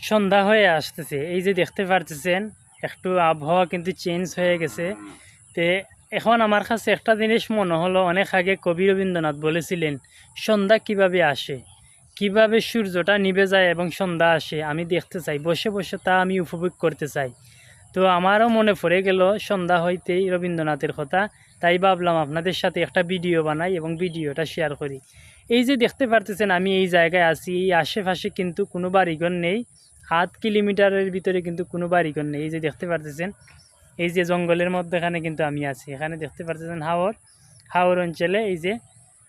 সন্ধ্যা হয়ে আসতেছে, এই যে দেখতে পারতেছেন একটু আবহাওয়া কিন্তু চেঞ্জ হয়ে গেছে। তে এখন আমার কাছে একটা জিনিস মনে হলো, অনেক আগে কবি রবীন্দ্রনাথ বলেছিলেন সন্ধ্যা কিভাবে আসে, কিভাবে সূর্যটা নিভে যায় এবং সন্ধ্যা আসে আমি দেখতে চাই, বসে বসে তা আমি উপভোগ করতে চাই। তো আমারও মনে পড়ে গেল সন্ধ্যা হইতেই রবীন্দ্রনাথের কথা, তাই ভাবলাম আপনাদের সাথে একটা ভিডিও বানাই এবং ভিডিওটা শেয়ার করি। এই যে দেখতে পারতেছেন আমি এই জায়গায় আছি, এই আশেপাশে কিন্তু কোনো বাড়িঘর নেই, 8 কিলোমিটারের ভিতরে কিন্তু কোনো বাড়িঘর নেই। এই যে দেখতে পারতেছেন এই যে জঙ্গলের মধ্যেখানে কিন্তু আমি আছি, এখানে দেখতে পারতেছেন হাওর অঞ্চলে। এই যে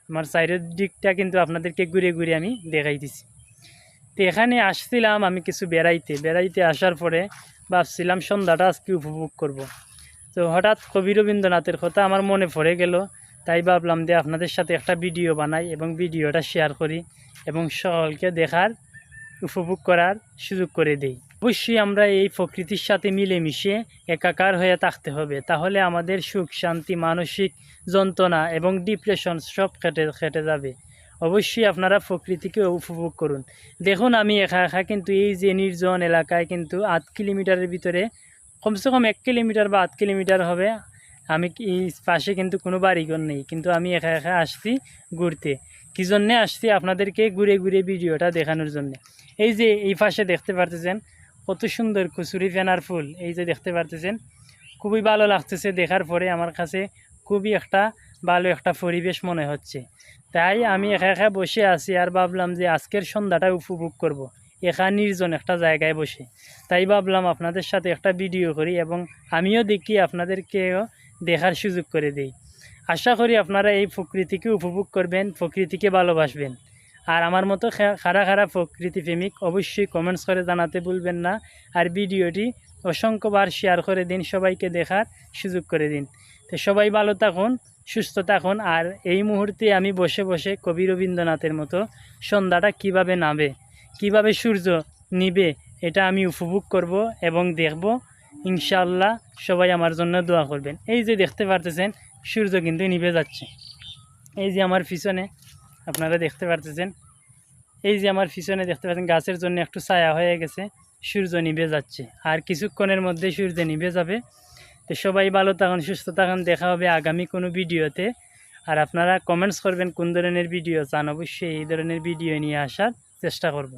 আমার সাইডের দিকটা কিন্তু আপনাদেরকে ঘুরে ঘুরে আমি দেখাই দিছি। তো এখানে আসছিলাম আমি কিছু বেড়াইতে আসার পরে ভাবছিলাম সন্ধ্যাটা আজকে উপভোগ করব। তো হঠাৎ কবি রবীন্দ্রনাথের কথা আমার মনে পড়ে গেল, তাই ভাবলাম যে আপনাদের সাথে একটা ভিডিও বানাই এবং ভিডিওটা শেয়ার করি এবং সকলকে দেখার উপভোগ করার সুযোগ করে দেই। অবশ্যই আমরা এই প্রকৃতির সাথে মিলেমিশে একাকার হয়ে থাকতে হবে, তাহলে আমাদের সুখ শান্তি, মানসিক যন্ত্রণা এবং ডিপ্রেশন সব কেটে যাবে। অবশ্যই আপনারা প্রকৃতিকে উপভোগ করুন। দেখুন আমি একা কিন্তু এই যে নির্জন এলাকায় কিন্তু 8 কিলোমিটারের ভিতরে কমসে কম 1 কিলোমিটার বা 8 কিলোমিটার হবে, আমি এই পাশে কিন্তু কোনো বাড়িঘর নেই, কিন্তু আমি একা আসছি ঘুরতে। কী জন্যে আসছি আপনাদেরকে ঘুরে ঘুরে ভিডিওটা দেখানোর জন্যে। এই যে এই পাশে দেখতে পারতেছেন কত সুন্দর কচুরি ফেনার ফুল, এই যে দেখতে পারতেছেন খুবই ভালো লাগতেছে দেখার পরে, আমার কাছে খুবই ভালো একটা পরিবেশ মনে হচ্ছে। তাই আমি একা বসে আছি আর ভাবলাম যে আজকের সন্ধ্যাটা উপভোগ করব একা নির্জন একটা জায়গায় বসে। তাই ভাবলাম আপনাদের সাথে একটা ভিডিও করি এবং আমিও দেখি আপনাদেরকেও দেখার সুযোগ করে দেই। আশা করি আপনারা এই প্রকৃতিকে উপভোগ করবেন, প্রকৃতিকে ভালোবাসবেন। আর আমার মতো খারা প্রকৃতি প্রেমিক অবশ্যই কমেন্টস করে জানাতে ভুলবেন না। আর ভিডিওটি অসংখ্যবার শেয়ার করে দিন, সবাইকে দেখার সুযোগ করে দিন। তো সবাই ভালো থাকুন, সুস্থ থাকুন। আর এই মুহূর্তে আমি বসে বসে কবি রবীন্দ্রনাথের মতো সন্ধ্যাটা কিভাবে নামে, কিভাবে সূর্য নিবে, এটা আমি উপভোগ করব এবং দেখব। ইনশাআল্লাহ সবাই আমার জন্য দোয়া করবেন। এই যে দেখতে পারতেছেন সূর্য কিন্তু নিভে যাচ্ছে, এই যে আমার পিছনে আপনারা দেখতে পারতেছেন, এই যে আমার পিছনে দেখতে পাচ্ছেন গাছের জন্য একটু ছায়া হয়ে গেছে, সূর্য নিভে যাচ্ছে আর কিছুক্ষণের মধ্যে সূর্য নিভে যাবে। তো সবাই ভালো থাকুন, সুস্থ থাকুন, দেখা হবে আগামী কোনো ভিডিওতে। আর আপনারা কমেন্টস করবেন কোন ধরনের ভিডিও চান, অবশ্যই এই ধরনের ভিডিও নিয়ে আসার চেষ্টা করব।